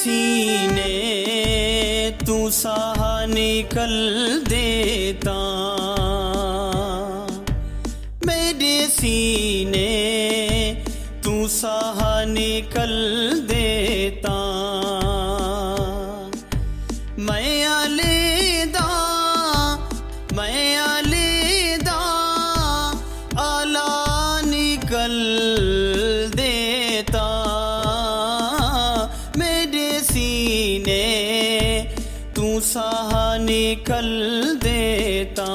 सीने तू साहा निकल देता, मेरे सीने तू साहा निकल देता। मैं अलैदा आला निकल देता, मेरे सीने तू साहा निकल देता।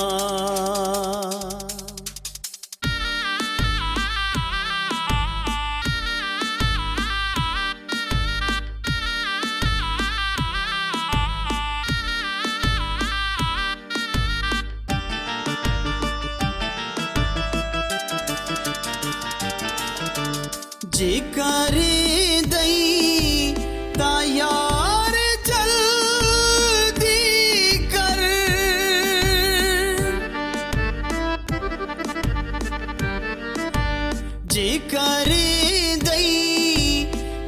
जिकर दई तायार जल्दी कर, जिकर दई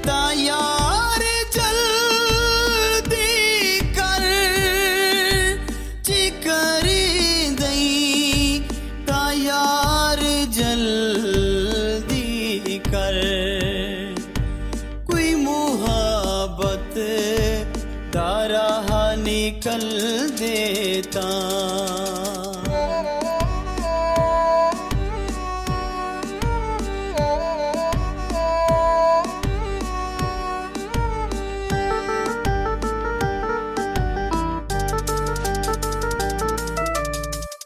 तायार जल्दी कर, जिकर दई तायार जल्दी कर। कोई मुहब्बत दा राह निकल देता,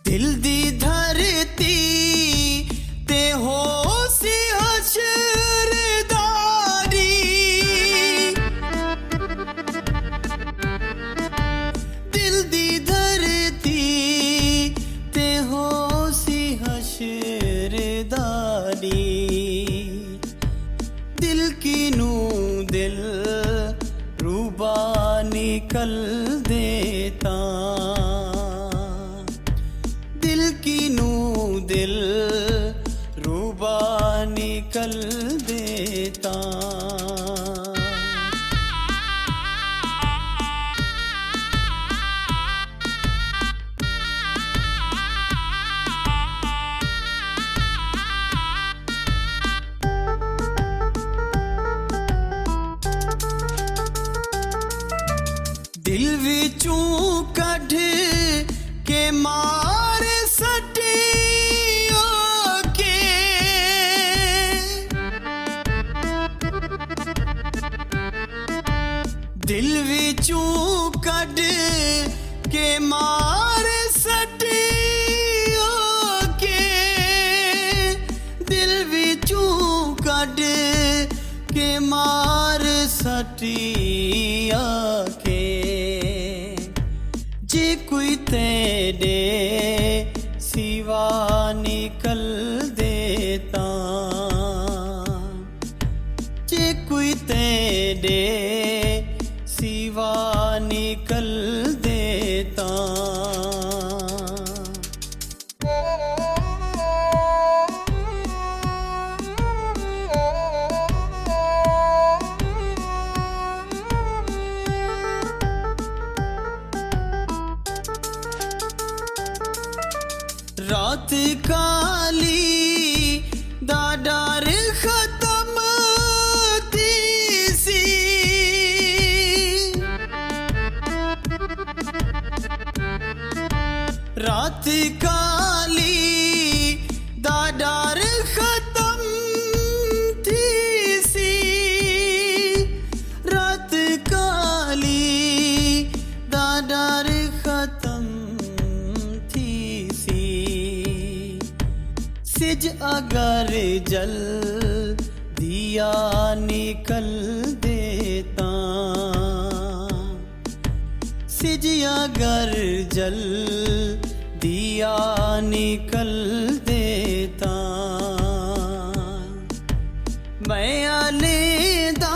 दिल दी धरती ते हो सी हशरदारी, दिल दी धरती ते हो सी हशरदारी। दिल की नू दिल रूबा निकल देता, दिल की नू दिल रूबा निकल देता। दिल विचों कढ़ के मार सटियो के, दिल विचों कढ़ के मार सटियो के, दिल विचों कढ़ के मार सटिया के। जे कोई तेरे सिवा निकल देता, जे कोई तेरे सिवा निकल देता। रात काली दा डर खत्म तीसी, रात काली दा डर खत्म तीसी, रात काली दा डर खत्म थीसी। सिज अगर जल दिया निकल देता, सिज अगर जल दिया निकल देता। मैं अलैदा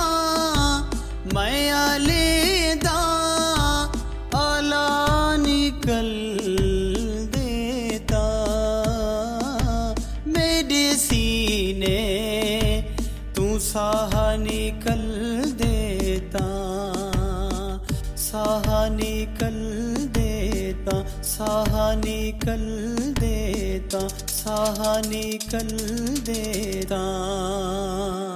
आला निकल देता, मेरे सीने तू साहा निकल देता। ਸਾਹਾ ਨਿਕਲ ਦੇ ਤਾਂ ਸਾਹਾ ਨਿਕਲ ਦੇ ਤਾਂ ਸਾਹਾ ਨਿਕਲ ਦੇ ਤਾਂ